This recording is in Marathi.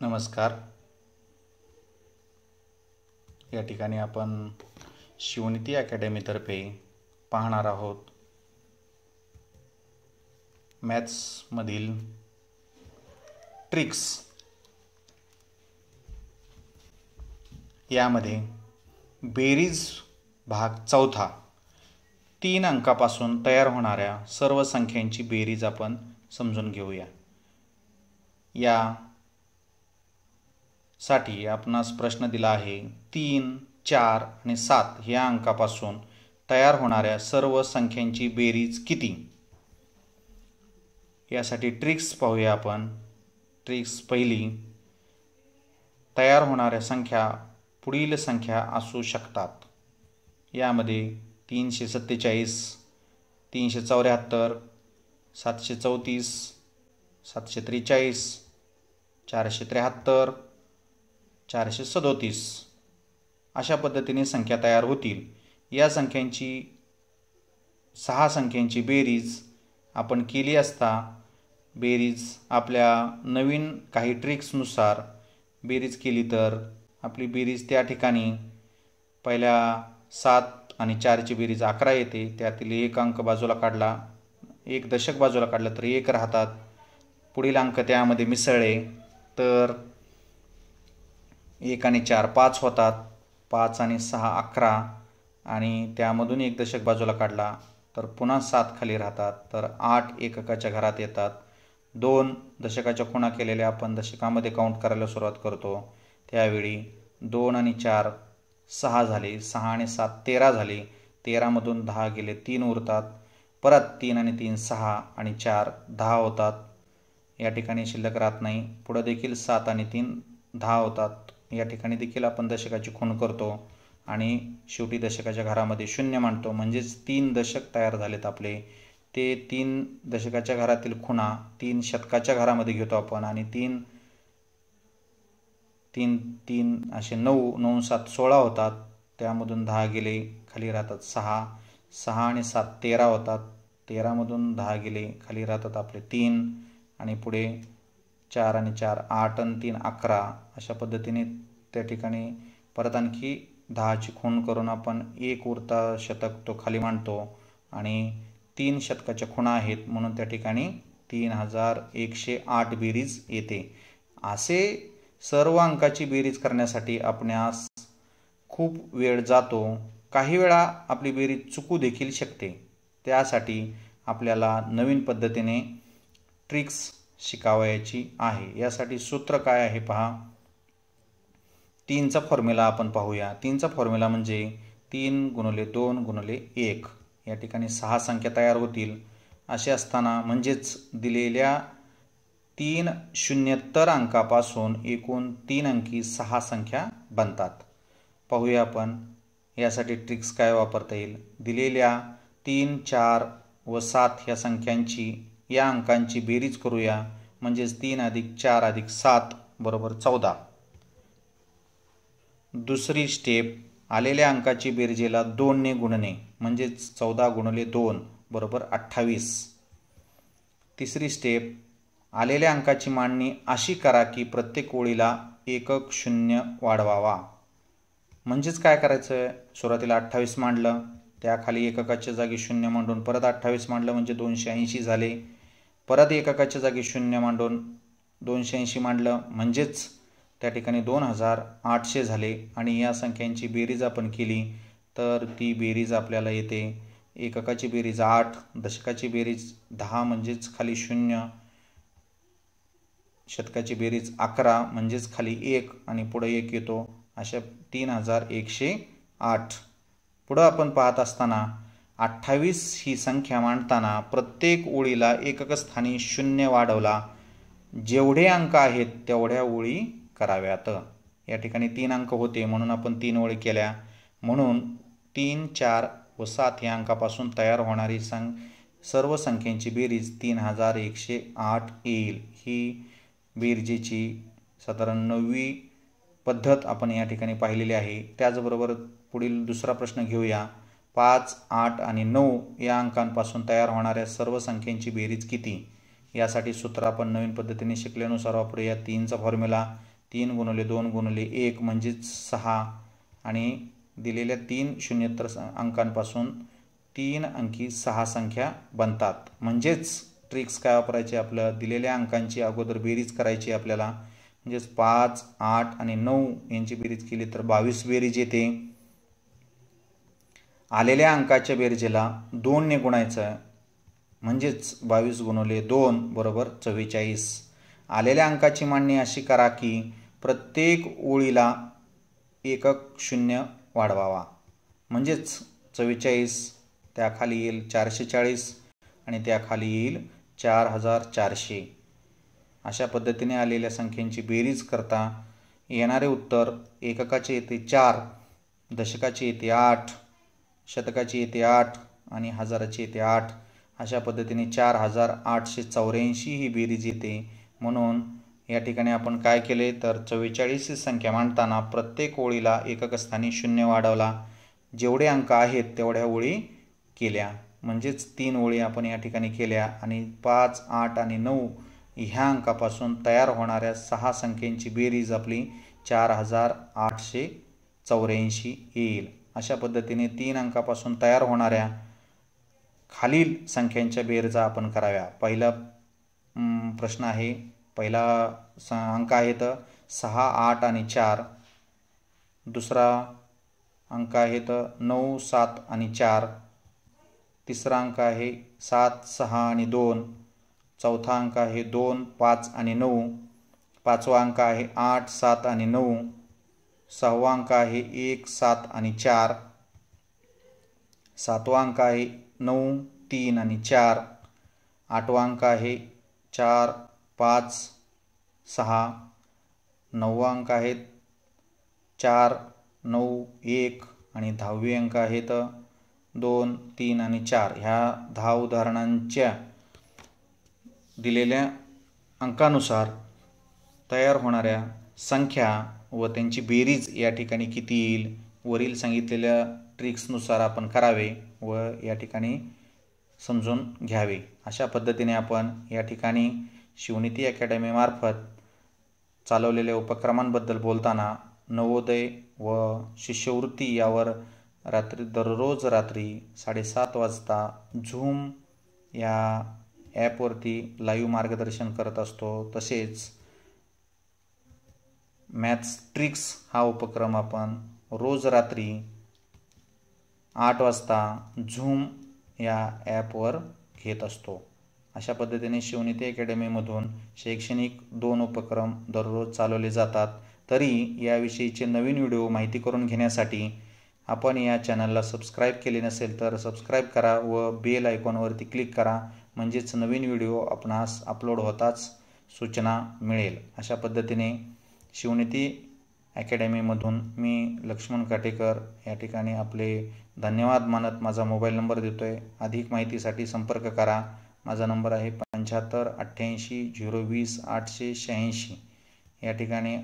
नमस्कार. या ठिकाणी आपण शिवनीती अकॅडमीतर्फे पाहणार आहोत मॅथ्समधील ट्रिक्स. यामध्ये बेरीज भाग चौथा, 3 अंकापासून तयार होणाऱ्या सर्व संख्यांची बेरीज आपण समजून घेऊया. या साठी आपणास प्रश्न दिला आहे 3, 4 आणि 7 या अंकापासून तयार होणाऱ्या सर्व संख्यांची बेरीज किती. यासाठी ट्रिक्स पाहूया आपण. ट्रिक्स पहिली, तयार होणाऱ्या संख्या पुढील संख्या असू शकतात. यामध्ये 347, 374, 734, 743, 473, 437 अशा पद्धतीने संख्या तयार होतील. या संख्यांची 6 संख्यांची बेरीज आपण केली असता बेरीज आपल्या नवीन काही ट्रिक्सनुसार बेरीज केली तर आपली बेरीज त्या ठिकाणी पहिल्या 7 आणि 4ची बेरीज 11 येते. त्यातील एक अंक बाजूला काढला, एक दशक बाजूला काढलं तर 1 राहतात. पुढील अंक त्यामध्ये मिसळले तर 1 आणि 4 5 होतात. 5 आणि 6 11 आणि त्यामधून एक दशक बाजूला काढला तर पुन्हा 7 खाली राहतात. तर 8 एककाच्या घरात येतात. 2 दशकाच्या खुणा केलेल्या आपण दशकामध्ये काउंट करायला सुरुवात करतो. त्यावेळी 2 आणि 4 6 झाले, 6 आणि 7 13 झाले. 13मधून 10 गेले, 3 उरतात. परत 3 आणि 3 6 आणि 4 10 होतात. या ठिकाणी शिल्लक राहत नाही. पुढे देखील 7 आणि 3 10 होतात. या ठिकाणी देखील आपण दशकाची खूण करतो आणि शेवटी दशकाच्या घरामध्ये 0 मांडतो. म्हणजेच 3 दशक तयार झालेत आपले. ते 3 दशकाच्या घरातील खुणा 3 शतकाच्या घरामध्ये घेतो आपण आणि 3 3 3 असे 9 9 7 16 होतात. त्यामधून 10 गेले, खाली राहतात 6. 6 आणि 7 13 होतात. 13मधून 10 गेले, खाली राहतात आपले 3 आणि पुढे 4 आणि 4 8 आणि 3 11 अशा पद्धतीने त्या ठिकाणी परत आणखी 10ची खूण करून आपण 1 उरता शतक तो खाली मांडतो आणि 3 शतकाच्या खुणा आहेत म्हणून त्या ठिकाणी 3108 बेरीज येते. असे सर्व अंकाची बेरीज करण्यासाठी आपणास खूप वेळ जातो. काही वेळा आपली बेरीज चुकू देखील शकते. त्यासाठी आपल्याला नवीन पद्धतीने ट्रिक्स शिकावयाची आहे. यासाठी सूत्र काय आहे पहा. 3चा फॉर्म्युला आपण पाहूया. 3चा फॉर्म्युला म्हणजे 3 × 2 × 1. या ठिकाणी 6 संख्या तयार होतील. असे असताना म्हणजेच दिलेल्या 3 शून्यत्तर अंकापासून एकूण 3 अंकी 6 संख्या बनतात. पाहूया आपण यासाठी ट्रिक्स काय वापरता येईल. दिलेल्या 3, 4 व 7 या संख्यांची या अंकांची बेरीज करूया. म्हणजेच 3 + 4 + 7 बरोबर 14. दुसरी स्टेप, आलेल्या अंकाची बेरजेला 2 ने गुणणे म्हणजेच 14 × 2 बरोबर 28. तिसरी स्टेप, आलेल्या अंकाची मांडणी अशी करा की प्रत्येक ओळीला एकक शून्य वाढवावा. म्हणजेच काय करायचं, सुरुवातीला 28 मांडलं, त्याखाली एककाच्या जागी 0 मांडून परत 28 मांडलं म्हणजे 280 झाले. परत एककाच्या जागी 0 मांडून 280 मांडलं म्हणजेच त्या ठिकाणी 2800 झाले. आणि या संख्यांची बेरीज आपण केली तर ती बेरीज आपल्याला येते. एककाची बेरीज 8, दशकाची बेरीज 10 म्हणजेच खाली 0, शतकाची बेरीज 11 म्हणजेच खाली 1 आणि पुढे 1 येतो. अशा 3108. पुढं आपण पाहत असताना 28 ही संख्या मांडताना प्रत्येक ओळीला एकक स्थानी 0 वाढवला. जेवढे अंक आहेत तेवढ्या ओळी कराव्यात. या ठिकाणी 3 अंक होते म्हणून आपण 3 ओळी केल्या. म्हणून 3, 4 व 7 या अंकापासून तयार होणारी सर्व संख्यांची बेरीज 3108 येईल. ही बेरजेची साधारण 9वी पद्धत आपण या ठिकाणी पाहिलेली आहे. त्याचबरोबर पुढील दुसरा प्रश्न घेऊया. 5, 8 आणि 9 या अंकांपासून तयार होणाऱ्या सर्व संख्यांची बेरीज किती. यासाठी सूत्र आपण नवीन पद्धतीने शिकल्यानुसार वापरूया. 3चा फॉर्म्युला 3 गुणिले 2 गुणिले 1 म्हणजेच 6 आणि दिलेल्या 3 शून्यत्तर अंकांपासून 3 अंकी 6 संख्या बनतात. म्हणजेच ट्रिक्स काय वापरायची, आपलं दिलेल्या अंकांची अगोदर बेरीज करायची आपल्याला. म्हणजेच 5, 8 आणि 9 यांची बेरीज केली तर 22 बेरीज येते. आलेल्या अंकाच्या बेरजेला 2 ने गुणायचं, म्हणजेच 22 गुणिले 2 बरोबर 44. आलेल्या अंकाची मांडणी अशी करा की प्रत्येक ओळीला एकक शून्य वाढवावा. म्हणजेच 44 त्याखाली येईल 440 आणि त्याखाली येईल 4400. अशा पद्धतीने आलेल्या संख्यांची बेरीज करता येणारे उत्तर एककाचे येते 4, दशकाचे येते 8, शतकाची येते 8 आणि हजाराची येते 8. अशा पद्धतीने 4884 ही बेरीज येते. म्हणून या ठिकाणी आपण काय केले तर 44 ही संख्या मांडताना प्रत्येक ओळीला एकक स्थानी शून्य वाढवला. जेवढे अंक आहेत तेवढ्या ओळी केल्या. म्हणजेच 3 ओळी आपण या ठिकाणी केल्या आणि 5, 8 आणि 9 ह्या अंकापासून तयार होणाऱ्या 6 संख्यांची बेरीज आपली 4884 येईल. अशा पद्धतीने 3 अंकापासून तयार होणाऱ्या खालील संख्यांच्या बेरजा आपण कराव्या. पहिला प्रश्न आहे, पहिला अंक आहे तर 6, 8 आणि 4. दुसरा अंक आहे तर 9, 7 आणि 4. तिसरा अंक आहे 7, 6 आणि 2. चौथा अंक आहे 2, 5 आणि 9. पाचवा अंक आहे 8, 7 आणि 9. सहावा अंक आहे 1, 7 आणि 4. सातवा अंक आहे 9, 3 आणि 4. आठवा अंक आहे 4, 5, 6. नववा अंक आहे 4, 9, 1 आणि 10वे अंक आहेत 2, 3 आणि 4. ह्या 10 उदाहरणांच्या दिलेल्या अंकानुसार तयार होणाऱ्या संख्या व त्यांची बेरीज या ठिकाणी किती येईल वरील सांगितलेल्या ट्रिक्सनुसार आपण करावे व या ठिकाणी समजून घ्यावे. अशा पद्धतीने आपण या ठिकाणी शिवनीती अकॅडमीमार्फत चालवलेल्या उपक्रमांबद्दल बोलताना नवोदय व शिष्यवृत्ती यावर दररोज रात्री 7:30 वाजता झूम या ॲपवरती लाईव्ह मार्गदर्शन करत असतो. तसेच मॅथ्स ट्रिक्स हा उपक्रम आपण रोज रात्री 8 वाजता झूम या ॲपवर घेत असतो. अशा पद्धतीने शिवनीती अकॅडमीमधून शैक्षणिक 2 उपक्रम दररोज चालवले जातात. तरी याविषयीचे नवीन व्हिडिओ माहिती करून घेण्यासाठी आपण या चॅनलला सबस्क्राईब केले नसेल तर सबस्क्राईब करा व बेल आयकॉनवरती क्लिक करा. म्हणजेच नवीन व्हिडिओ आपणास अपलोड होताच सूचना मिळेल. अशा पद्धतीने शिवनीती अकॅडमीमधून मी लक्ष्मण काटेकर या ठिकाणी आपले धन्यवाद मानत माझा मोबाईल नंबर देतोय. अधिक माहितीसाठी संपर्क करा. माझा नंबर आहे 75 88 020 886. या ठिकाणी